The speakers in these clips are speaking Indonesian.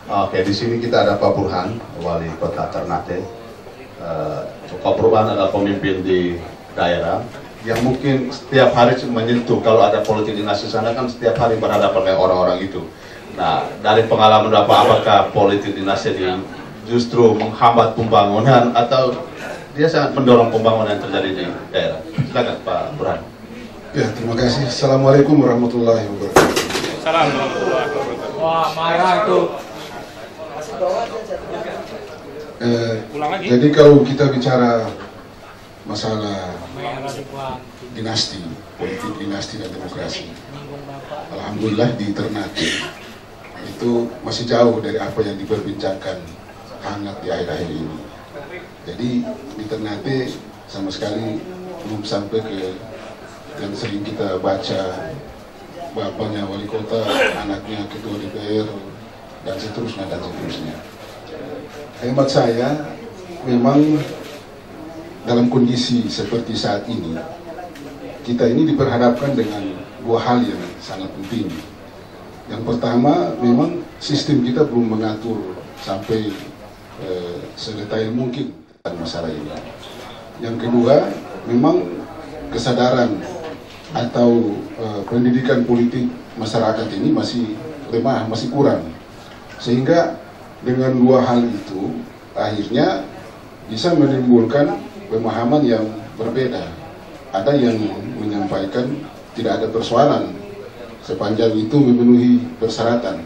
Oke, di sini kita ada Pak Burhan, Wali Kota Ternate. Pak Burhan adalah pemimpin di daerah yang mungkin setiap hari menyentuh. Kalau ada politik dinasti sana kan setiap hari berhadapan dengan orang-orang itu. Nah, dari pengalaman Bapak, apakah politik dinasti ini justru menghambat pembangunan atau dia sangat mendorong pembangunan yang terjadi di daerah? Silakan Pak Burhan. Ya, terima kasih. Assalamualaikum warahmatullahi wabarakatuh. Assalamualaikum warahmatullahi wabarakatuh. Wah, marah itu. Jadi kalau kita bicara masalah dinasti, politik dinasti dan demokrasi, alhamdulillah di Ternate itu masih jauh dari apa yang diperbincangkan hangat di akhir-akhir ini. Jadi di Ternate sama sekali belum sampai ke yang sering kita baca, bapaknya wali kota, anaknya ketua DPR, dan seterusnya dan seterusnya. Hemat saya, memang dalam kondisi seperti saat ini, kita ini diperhadapkan dengan dua hal yang sangat penting. Yang pertama, memang sistem kita belum mengatur sampai sedetail mungkin tentang masalah ini. Yang kedua, memang kesadaran atau pendidikan politik masyarakat ini masih lemah, masih kurang. Sehingga dengan dua hal itu akhirnya bisa menimbulkan pemahaman yang berbeda. Ada yang menyampaikan tidak ada persoalan sepanjang itu memenuhi persyaratan.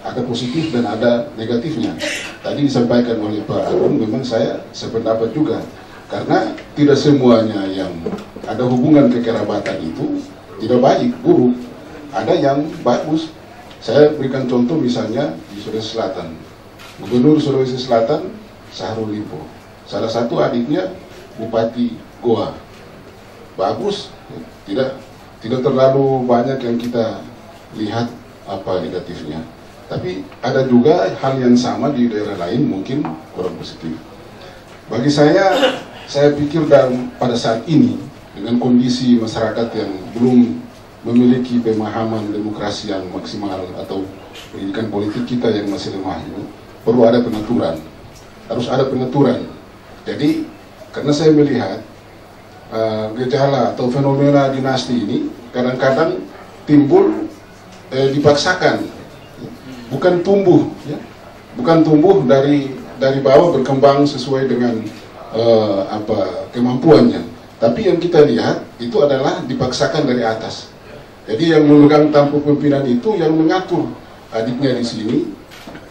Ada positif dan ada negatifnya. Tadi disampaikan oleh Pak Agung, memang saya sependapat juga. Karena tidak semuanya yang ada hubungan kekerabatan itu tidak baik, buruk. Ada yang bagus. Saya berikan contoh misalnya di Sulawesi Selatan. Gubernur Sulawesi Selatan, Syahrul Limpo. Salah satu adiknya Bupati Goa. Bagus, tidak terlalu banyak yang kita lihat apa negatifnya. Tapi ada juga hal yang sama di daerah lain mungkin kurang positif. Bagi saya pikir pada saat ini dengan kondisi masyarakat yang belum memiliki pemahaman demokrasi yang maksimal atau pendidikan politik kita yang masih lemah ini, perlu ada pengaturan. Harus ada pengaturan. Jadi karena saya melihat gejala atau fenomena dinasti ini kadang-kadang timbul dipaksakan, bukan tumbuh, ya, bukan tumbuh dari bawah berkembang sesuai dengan kemampuannya. Tapi yang kita lihat itu adalah dipaksakan dari atas. Jadi yang memegang tampuk pimpinan itu yang mengatur adiknya di sini,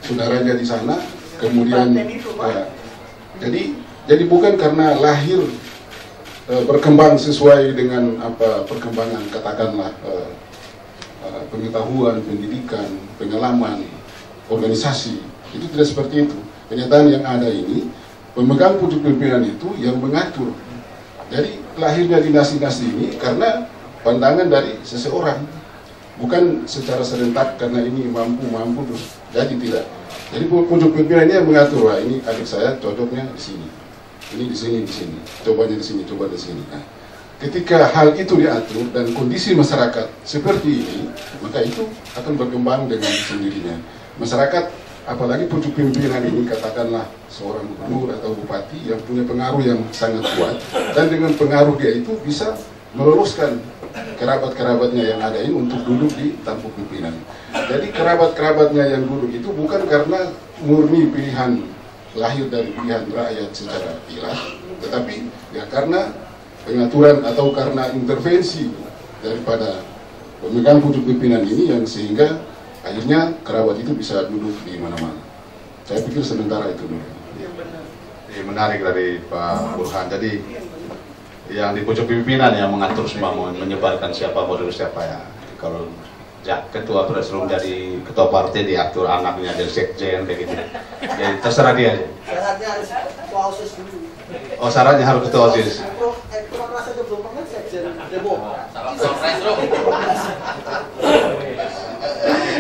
saudaranya di sana, kemudian jadi bukan karena lahir berkembang sesuai dengan perkembangan katakanlah pengetahuan, pendidikan, pengalaman, organisasi. Itu tidak seperti itu. Kenyataan yang ada ini pemegang pucuk pimpinan itu yang mengatur. Jadi lahirnya dinasti-dinasti ini karena pandangan dari seseorang, bukan secara serentak karena ini mampu terus. Jadi tidak. Jadi pucuk pimpinannya yang mengatur, wah ini adik saya cocoknya di sini, ini di sini, cobanya di sini, coba di sini. Nah, ketika hal itu diatur dan kondisi masyarakat seperti ini, maka itu akan berkembang dengan sendirinya. Masyarakat, apalagi pucuk pimpinan ini katakanlah seorang gubernur atau bupati yang punya pengaruh yang sangat kuat, dan dengan pengaruh dia itu bisa meloloskan kerabat-kerabatnya yang ada ini untuk duduk di tampuk pimpinan. Jadi kerabat-kerabatnya yang duduk itu bukan karena murni pilihan lahir dari pilihan rakyat secara ilah, tetapi ya karena pengaturan atau karena intervensi daripada pemegang pucuk pimpinan ini yang sehingga akhirnya kerabat itu bisa duduk di mana-mana. Saya pikir sementara itu dulu. Menarik dari Pak Burhan. Jadi yang di pucuk pimpinan yang mengatur semua, menyebarkan siapa model siapa ya. Kalau ketua presidium jadi ketua partai diatur, anaknya jadi sekjen kayak gitu. Jadi terserah dia aja. Syaratnya harus ketua OSIS dulu. Oh, syaratnya harus ketua OSIS. Merasa belum pernah sekjen demo.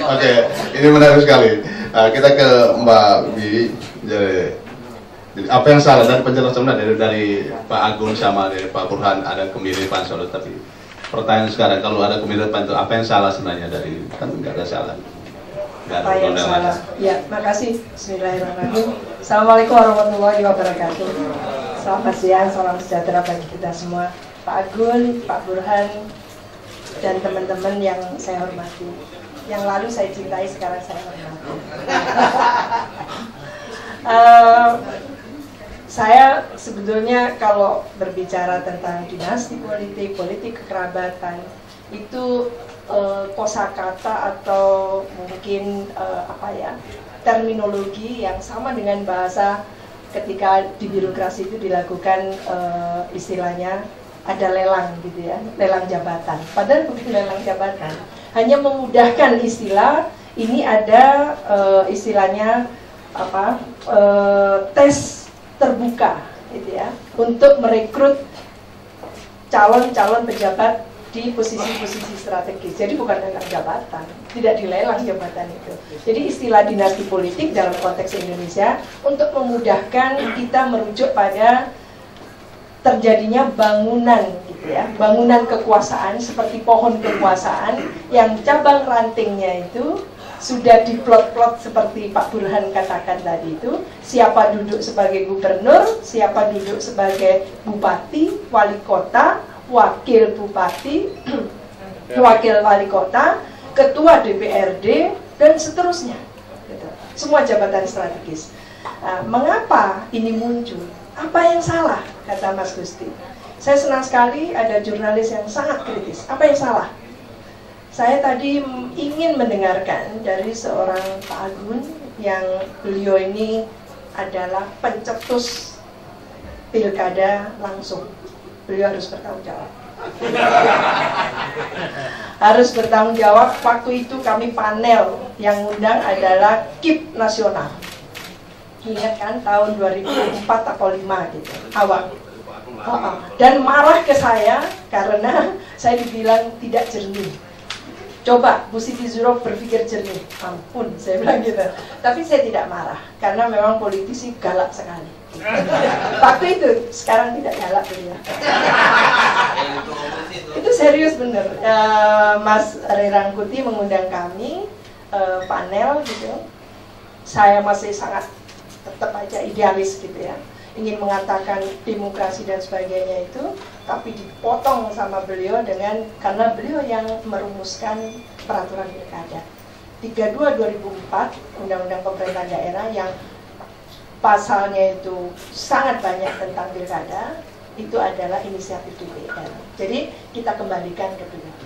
Oke, ini menarik sekali. Kita ke Mbak Bi. Jadi apa yang salah dan penjelasan dari Pak Agung sama dari Pak Burhan ada kemiripan soal, tapi pertanyaan sekarang kalau ada kemiripan itu apa yang salah sebenarnya dari, kan nggak ada salah. apa yang salah. Ya, makasih. Bismillahirrahmanirrahim. Assalamualaikum warahmatullahi wabarakatuh. Selamat siang, salam sejahtera bagi kita semua. Pak Agun, Pak Burhan, dan teman-teman yang saya hormati. Yang lalu saya cintai, sekarang saya hormati. Saya sebetulnya kalau berbicara tentang dinasti politik, politik kekerabatan, itu kosakata atau mungkin terminologi yang sama dengan bahasa ketika di birokrasi itu dilakukan istilahnya ada lelang gitu ya, lelang jabatan. Padahal bukan lelang jabatan, hanya memudahkan istilah. Ini ada istilahnya tes terbuka gitu ya, untuk merekrut calon-calon pejabat di posisi-posisi strategis. Jadi bukan lelang jabatan, tidak dilelang jabatan itu. Jadi istilah dinasti politik dalam konteks Indonesia untuk memudahkan kita merujuk pada terjadinya bangunan gitu ya, bangunan kekuasaan seperti pohon kekuasaan yang cabang rantingnya itu sudah diplot-plot seperti Pak Burhan katakan tadi itu, siapa duduk sebagai gubernur, siapa duduk sebagai bupati, wali kota, wakil bupati, wakil wali kota, ketua DPRD, dan seterusnya. Gitu. Semua jabatan strategis. Mengapa ini muncul? Apa yang salah? Kata Mas Gusti. Saya senang sekali ada jurnalis yang sangat kritis. Apa yang salah? Saya tadi ingin mendengarkan dari seorang Pak Agun yang beliau ini adalah pencetus pilkada langsung. Beliau harus bertanggung jawab. Harus bertanggung jawab. Waktu itu kami panel yang undang adalah KIP nasional. Ingat kan tahun 2004 atau 2005 gitu, awal. Dan marah ke saya karena saya dibilang tidak jernih. Coba Bu Siti Zuro berpikir jernih. Ampun, saya bilang gitu. Tapi saya tidak marah karena memang politisi galak sekali. Waktu itu, sekarang tidak galak ya. Itu serius bener. Mas Ray Rangkuti mengundang kami panel gitu. Saya masih sangat tetap aja idealis gitu ya, ingin mengatakan demokrasi dan sebagainya itu, tapi dipotong sama beliau dengan, karena beliau yang merumuskan peraturan pilkada 32 2004 Undang-Undang Pemerintahan Daerah yang pasalnya itu sangat banyak tentang pilkada, itu adalah inisiatif DPR. Jadi kita kembalikan ke beliau.